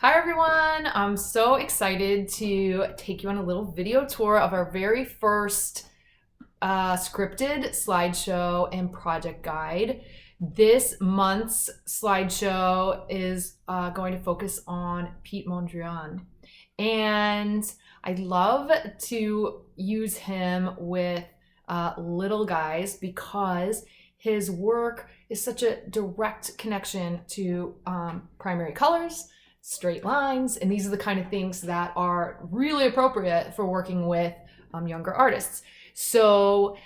Hi everyone, I'm so excited to take you on a little video tour of our very first scripted slideshow and project guide. This month's slideshow is going to focus on Piet Mondrian. And I love to use him with little guys because his work is such a direct connection to primary colors, straight lines, and these are the kind of things that are really appropriate for working with younger artists. So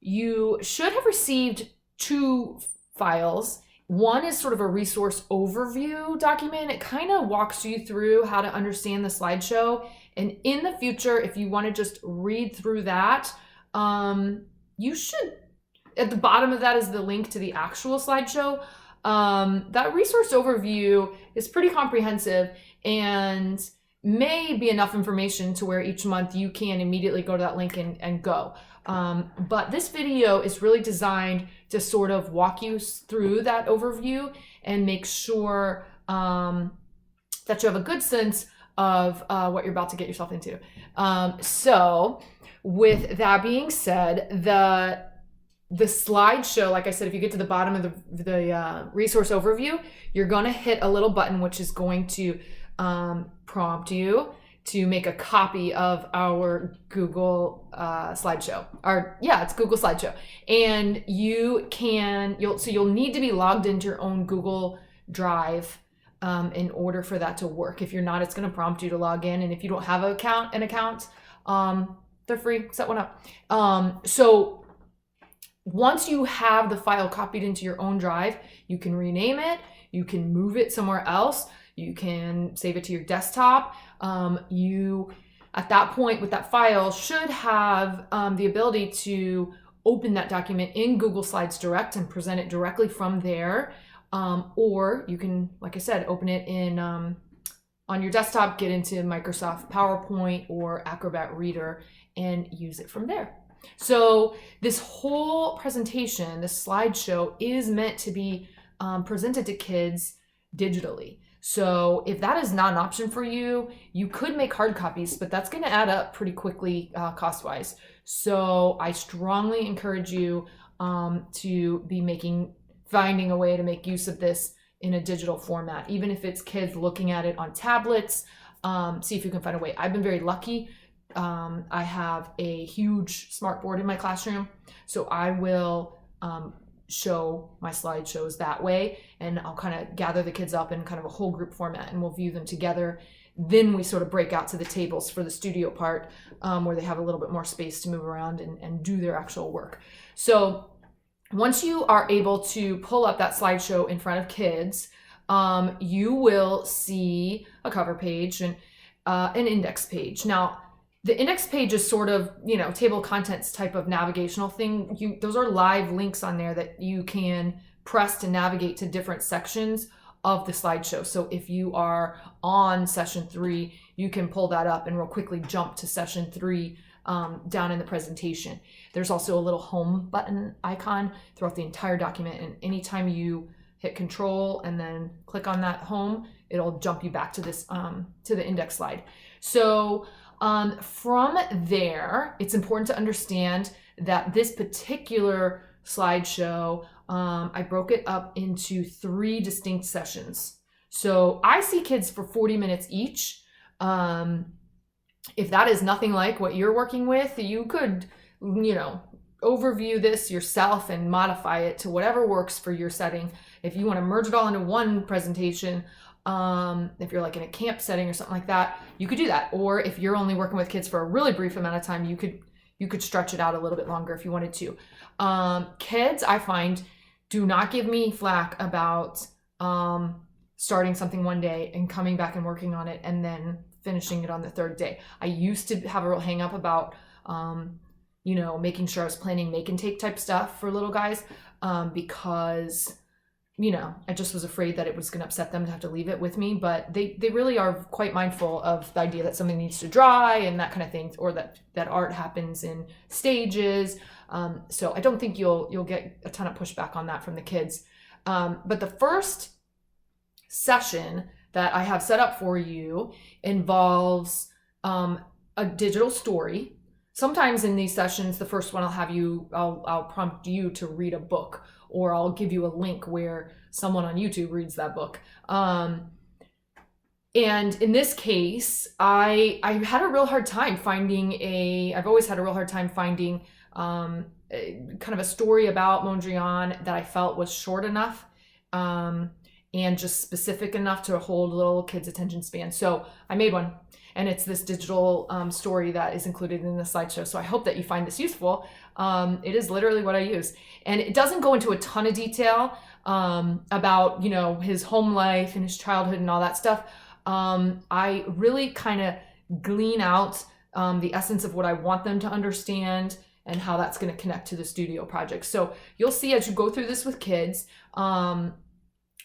you should have received two files. One is sort of a resource overview document. It kind of walks you through how to understand the slideshow. And in the future, if you want to just read through that, you should, at the bottom of that is the link to the actual slideshow. That resource overview is pretty comprehensive and may be enough information to where each month you can immediately go to that link and go. But this video is really designed to sort of walk you through that overview and make sure that you have a good sense of what you're about to get yourself into. So with that being said, the slideshow, like I said, if you get to the bottom of the resource overview, you're going to hit a little button which is going to prompt you to make a copy of our Google slideshow. It's Google Slideshow. And you'll need to be logged into your own Google Drive in order for that to work. If you're not, it's going to prompt you to log in. And if you don't have an account, they're free. Set one up. So once you have the file copied into your own drive, you can rename it, you can move it somewhere else, you can save it to your desktop. You, at that point with that file, should have the ability to open that document in Google Slides Direct and present it directly from there. Or you can, like I said, open it in on your desktop, get into Microsoft PowerPoint or Acrobat Reader and use it from there. So this whole presentation, this slideshow, is meant to be presented to kids digitally. So if that is not an option for you, you could make hard copies, but that's going to add up pretty quickly cost-wise. So I strongly encourage you to be finding a way to make use of this in a digital format, even if it's kids looking at it on tablets. See if you can find a way. I've been very lucky. I have a huge smart board in my classroom, so I will show my slideshows that way, and I'll kind of gather the kids up in kind of a whole group format and we'll view them together. Then we sort of break out to the tables for the studio part where they have a little bit more space to move around and do their actual work. So once you are able to pull up that slideshow in front of kids, you will see a cover page and an index page. Now, the index page is sort of, table of contents type of navigational thing. Those are live links on there that you can press to navigate to different sections of the slideshow. So if you are on session 3, you can pull that up and real quickly jump to session 3 down in the presentation. There's also a little home button icon throughout the entire document. And anytime you hit control and then click on that home, it'll jump you back to this, to the index slide. So from there, it's important to understand that this particular slideshow, I broke it up into 3 distinct sessions. So I see kids for 40 minutes each. If that is nothing like what you're working with, you could, overview this yourself and modify it to whatever works for your setting. If you want to merge it all into one presentation, if you're like in a camp setting or something like that, you could do that. Or if you're only working with kids for a really brief amount of time, you could stretch it out a little bit longer if you wanted to. Kids, I find, do not give me flack about starting something one day and coming back and working on it and then finishing it on the 3rd day. I used to have a real hang up about making sure I was planning make and take type stuff for little guys because I just was afraid that it was going to upset them to have to leave it with me, but they really are quite mindful of the idea that something needs to dry and that kind of thing, or that art happens in stages. So I don't think you'll get a ton of pushback on that from the kids. But the first session that I have set up for you involves a digital story. Sometimes in these sessions, the first one I'll prompt you to read a book, or I'll give you a link where someone on YouTube reads that book. And in this case, I had a real hard time I've always had a real hard time finding kind of a story about Mondrian that I felt was short enough and just specific enough to hold little kids' attention span. So I made one, and it's this digital story that is included in the slideshow. So I hope that you find this useful. It is literally what I use. And it doesn't go into a ton of detail about, his home life and his childhood and all that stuff. I really kind of glean out the essence of what I want them to understand and how that's going to connect to the studio project. So you'll see as you go through this with kids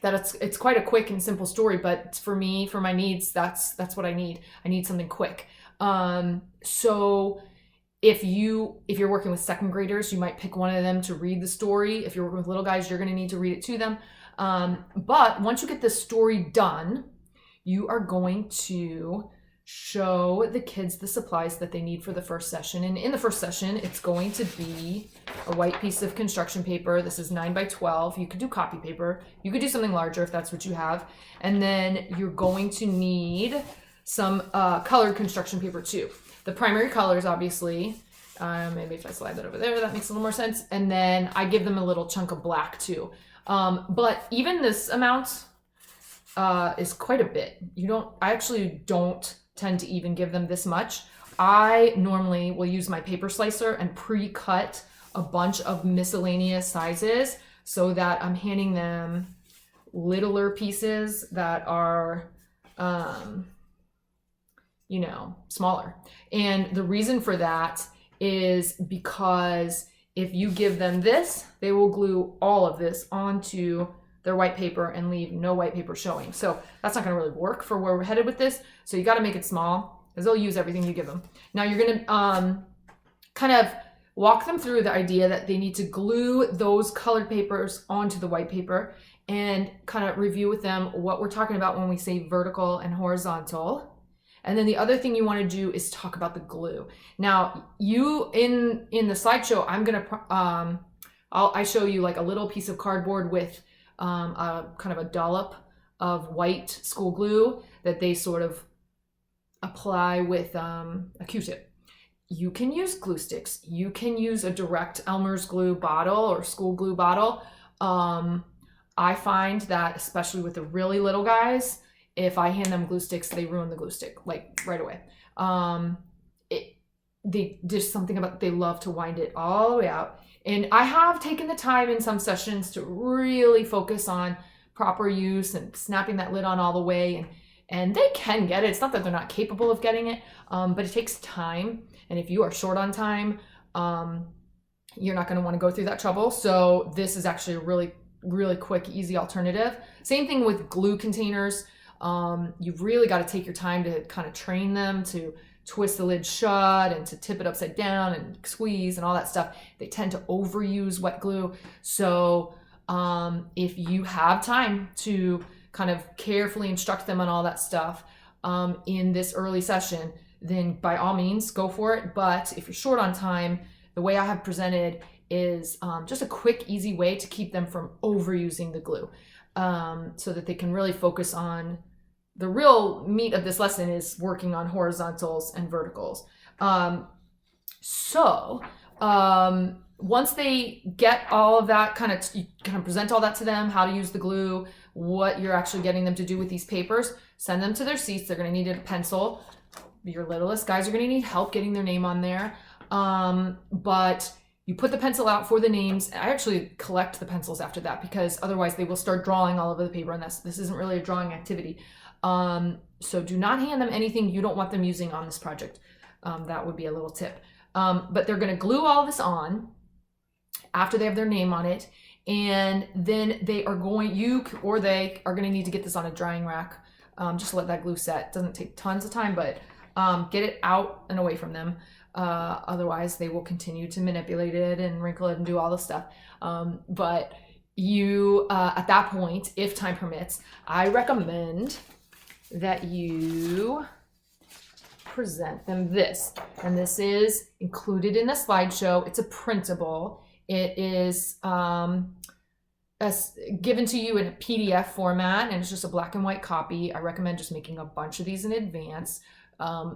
that it's quite a quick and simple story, but for me, for my needs, that's what I need. I need something quick. So if you're working with second graders, you might pick one of them to read the story. If you're working with little guys, you're going to need to read it to them. But once you get the story done, you are going to show the kids the supplies that they need for the first session. And in the first session, it's going to be a white piece of construction paper. This is 9 by 12. You could do copy paper. You could do something larger if that's what you have. And then you're going to need some colored construction paper too. The primary colors, obviously, maybe if I slide that over there, that makes a little more sense. And then I give them a little chunk of black too. But even this amount is quite a bit. I actually don't tend to even give them this much. I normally will use my paper slicer and pre-cut a bunch of miscellaneous sizes so that I'm handing them littler pieces that are, smaller. And the reason for that is because if you give them this, they will glue all of this onto their white paper and leave no white paper showing. So that's not gonna really work for where we're headed with this. So you gotta make it small because they'll use everything you give them. Now you're gonna kind of walk them through the idea that they need to glue those colored papers onto the white paper and kind of review with them what we're talking about when we say vertical and horizontal. And then the other thing you want to do is talk about the glue. Now in the slideshow, I'm gonna I show you like a little piece of cardboard with a kind of a dollop of white school glue that they sort of apply with a Q-tip. You can use glue sticks. You can use a direct Elmer's glue bottle or school glue bottle. I find that especially with the really little guys, if I hand them glue sticks, they ruin the glue stick like right away. There's something about they love to wind it all the way out. And I have taken the time in some sessions to really focus on proper use and snapping that lid on all the way. And they can get it. It's not that they're not capable of getting it, but it takes time. And if you are short on time, you're not going to want to go through that trouble. So this is actually a really, really quick, easy alternative. Same thing with glue containers. You've really got to take your time to kind of train them to twist the lid shut and to tip it upside down and squeeze and all that stuff. They tend to overuse wet glue. So if you have time to kind of carefully instruct them on all that stuff in this early session, then by all means go for it. But if you're short on time, the way I have presented is just a quick, easy way to keep them from overusing the glue so that they can really focus on the real meat of this lesson is working on horizontals and verticals. Once they get all of that, you kind of present all that to them, how to use the glue, what you're actually getting them to do with these papers, send them to their seats. They're going to need a pencil. Your littlest guys are going to need help getting their name on there. But you put the pencil out for the names. I actually collect the pencils after that because otherwise they will start drawing all over the paper, and this isn't really a drawing activity. So do not hand them anything you don't want them using on this project. That would be a little tip. But they're going to glue all this on after they have their name on it, and then they are going to need to get this on a drying rack. Just let that glue set. It doesn't take tons of time, but get it out and away from them. Otherwise they will continue to manipulate it and wrinkle it and do all the stuff. But you, at that point, if time permits, I recommend that you present them this. And this is included in the slideshow. It's a printable. It is given to you in a PDF format, and it's just a black and white copy. I recommend just making a bunch of these in advance.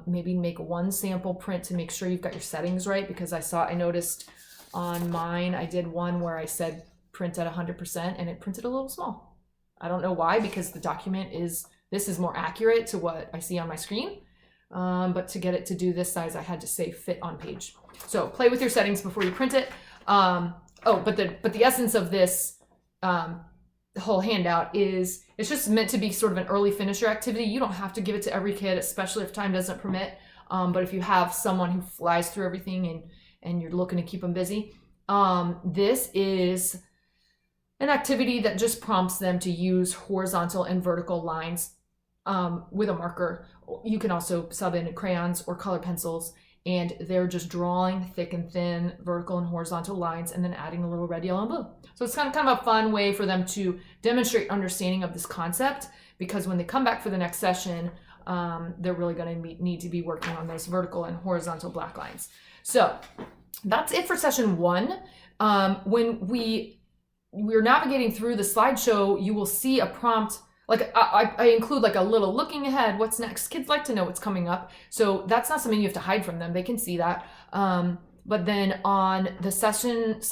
Maybe make one sample print to make sure you've got your settings right, because I noticed on mine, I did one where I said print at 100% and it printed a little small. I don't know why, because the document this is more accurate to what I see on my screen. But to get it to do this size, I had to say fit on page. So play with your settings before you print it. But the essence of this whole handout is it's just meant to be sort of an early finisher activity. You don't have to give it to every kid, especially if time doesn't permit. But if you have someone who flies through everything and you're looking to keep them busy, this is an activity that just prompts them to use horizontal and vertical lines with a marker. You can also sub in crayons or color pencils, and they're just drawing thick and thin vertical and horizontal lines and then adding a little red, yellow, and blue. So it's kind of a fun way for them to demonstrate understanding of this concept, because when they come back for the next session, they're really going to need to be working on those vertical and horizontal black lines. So that's it for session 1. When we're navigating through the slideshow, you will see a prompt. Like I include like a little looking ahead, what's next. Kids like to know what's coming up. So that's not something you have to hide from them. They can see that. But then on the session 2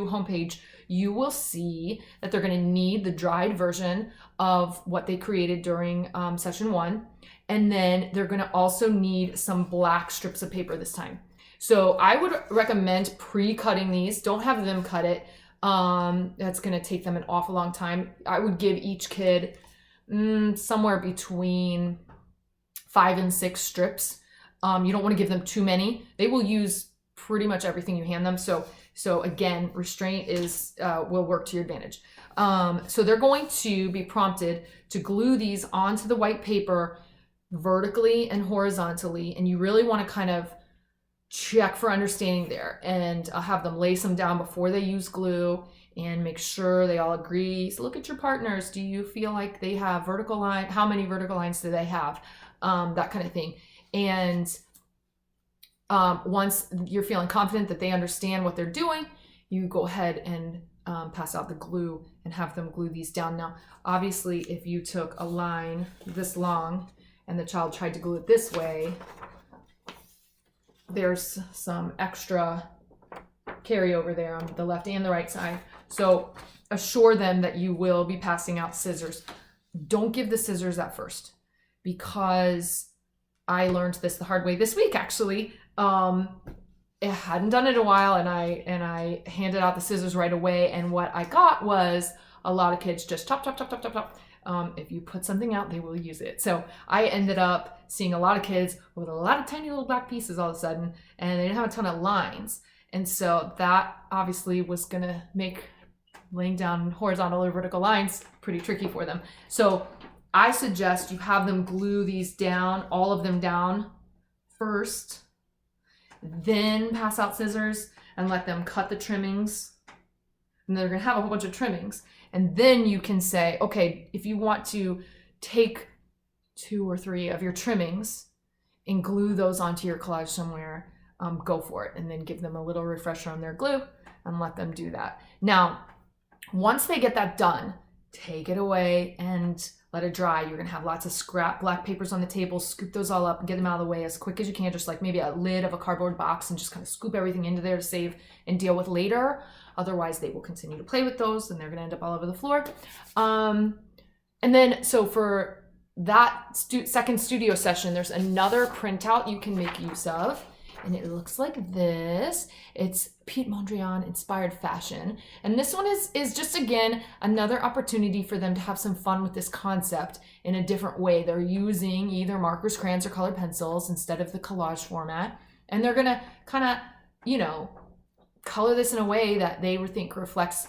homepage, you will see that they're going to need the dried version of what they created during session 1. And then they're going to also need some black strips of paper this time. So I would recommend pre-cutting these. Don't have them cut it. That's going to take them an awful long time. I would give each kid somewhere between 5 and 6 strips. You don't want to give them too many. They will use pretty much everything you hand them. So again, restraint will work to your advantage. So they're going to be prompted to glue these onto the white paper vertically and horizontally. And you really want to kind of check for understanding there, and I'll have them lace them down before they use glue and make sure they all agree. So look at your partners. Do you feel like they have vertical line? How many vertical lines do they have? That kind of thing. And once you're feeling confident that they understand what they're doing, you go ahead and pass out the glue and have them glue these down. Now, obviously, if you took a line this long and the child tried to glue it this way, there's some extra carryover there on the left and the right side. So assure them that you will be passing out scissors. Don't give the scissors at first, because I learned this the hard way this week, actually. I hadn't done it in a while, and I handed out the scissors right away, and what I got was a lot of kids just chop, chop, chop, chop, chop, chop. If you put something out, they will use it. So I ended up seeing a lot of kids with a lot of tiny little black pieces all of a sudden, and they didn't have a ton of lines. And so that obviously was going to make laying down horizontal or vertical lines pretty tricky for them. So I suggest you have them glue these down, all of them down first, then pass out scissors and let them cut the trimmings. And they're going to have a whole bunch of trimmings. And then you can say, okay, if you want to take 2 or 3 of your trimmings and glue those onto your collage somewhere, go for it. And then give them a little refresher on their glue and let them do that. Now, once they get that done, take it away and let it dry. You're going to have lots of scrap black papers on the table. Scoop those all up and get them out of the way as quick as you can, just like maybe a lid of a cardboard box, and just kind of scoop everything into there to save and deal with later. Otherwise, they will continue to play with those and they're going to end up all over the floor. And then, so for that second studio session, there's another printout you can make use of. And it looks like this. It's Piet Mondrian inspired fashion. And this one is just, again, another opportunity for them to have some fun with this concept in a different way. They're using either markers, crayons, or colored pencils instead of the collage format. And they're going to kind of, color this in a way that they would think reflects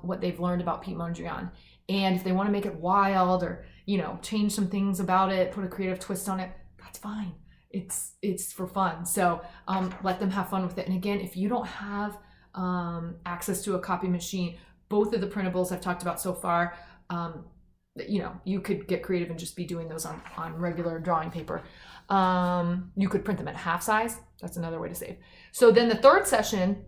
what they've learned about Piet Mondrian. And if they want to make it wild or, change some things about it, put a creative twist on it, that's fine. It's for fun. So let them have fun with it. And again, if you don't have access to a copy machine, both of the printables I've talked about so far, you could get creative and just be doing those on regular drawing paper. You could print them at half size. That's another way to save. So then the third session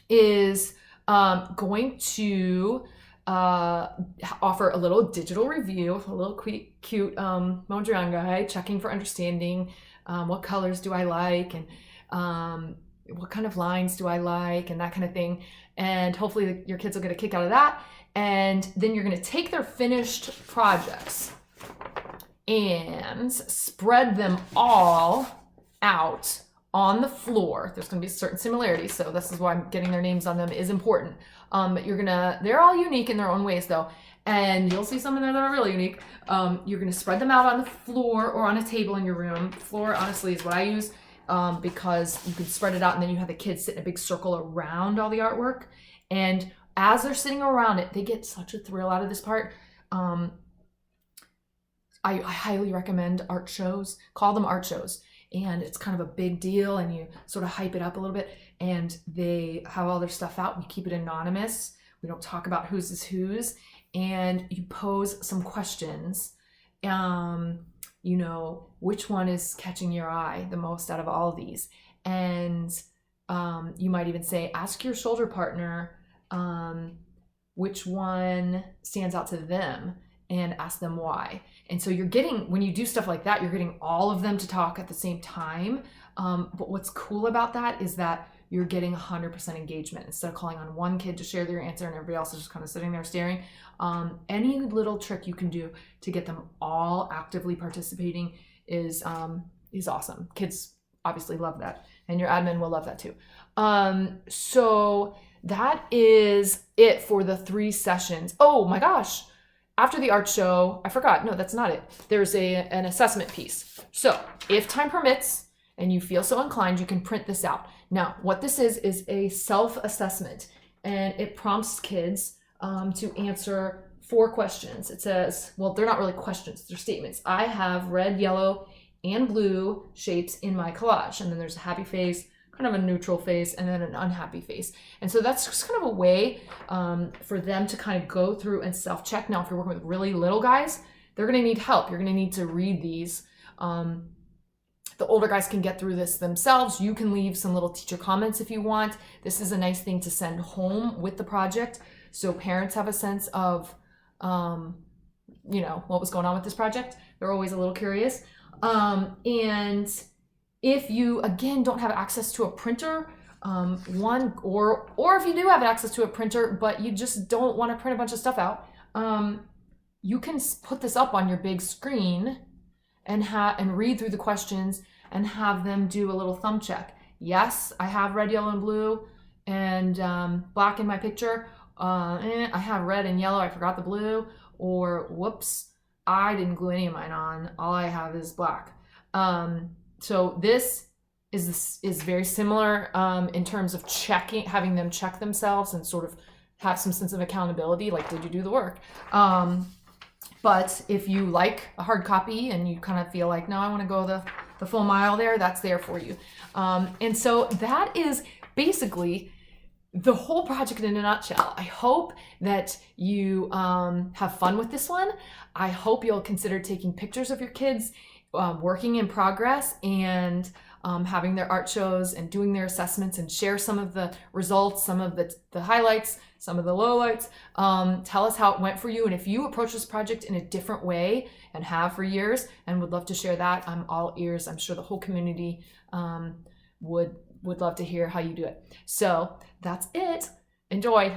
is going to offer a little digital review, a little cute Mondrian guy checking for understanding. What colors do I like, and what kind of lines do I like, and that kind of thing. And hopefully your kids will get a kick out of that. And then you're going to take their finished projects and spread them all out on the floor. There's going to be certain similarities, so this is why getting their names on them is important. But they're all unique in their own ways though, and you'll see some in there that are really unique. You're going to spread them out on the floor or on a table in your room. Floor, honestly, is what I use because you can spread it out, and then you have the kids sit in a big circle around all the artwork. And as they're sitting around it, they get such a thrill out of this part. I highly recommend art shows. Call them art shows. And it's kind of a big deal, and you sort of hype it up a little bit, and they have all their stuff out. We keep it anonymous. We don't talk about whose is whose, and you pose some questions. Which one is catching your eye the most out of all of these? And you might even say, ask your shoulder partner which one stands out to them, and ask them why. And so when you do stuff like that, you're getting all of them to talk at the same time. But what's cool about that is that you're getting 100% engagement instead of calling on one kid to share their answer and everybody else is just kind of sitting there staring. Any little trick you can do to get them all actively participating is awesome. Kids obviously love that, and your admin will love that too. So that is it for the 3 sessions. Oh my gosh. After the art show, I forgot. No, that's not it. There's an assessment piece. So if time permits and you feel so inclined, you can print this out. Now, what this is a self-assessment, and it prompts kids to answer 4 questions. It says, well, they're not really questions, they're statements. I have red, yellow, and blue shapes in my collage. And then there's a happy face, kind of a neutral face, and then an unhappy face. And so that's just kind of a way for them to kind of go through and self-check. Now, if you're working with really little guys, they're going to need help. You're going to need to read these. The older guys can get through this themselves. You can leave some little teacher comments if you want. This is a nice thing to send home with the project, so parents have a sense of, what was going on with this project. They're always a little curious. And if you, again, don't have access to a printer, or if you do have access to a printer, but you just don't want to print a bunch of stuff out, you can put this up on your big screen and read through the questions and have them do a little thumb check. Yes, I have red, yellow, and blue and black in my picture. I have red and yellow, I forgot the blue. Or whoops, I didn't glue any of mine on. All I have is black. So this is very similar in terms of having them check themselves and sort of have some sense of accountability, like, did you do the work? But if you like a hard copy and you kind of feel like, no, I want to go the full mile there, that's there for you. And so that is basically the whole project in a nutshell. I hope that you have fun with this one. I hope you'll consider taking pictures of your kids working in progress and having their art shows and doing their assessments, and share some of the results, some of the highlights, some of the lowlights. Tell us how it went for you. And if you approach this project in a different way and have for years and would love to share that, I'm all ears. I'm sure the whole community would love to hear how you do it. So that's it. Enjoy.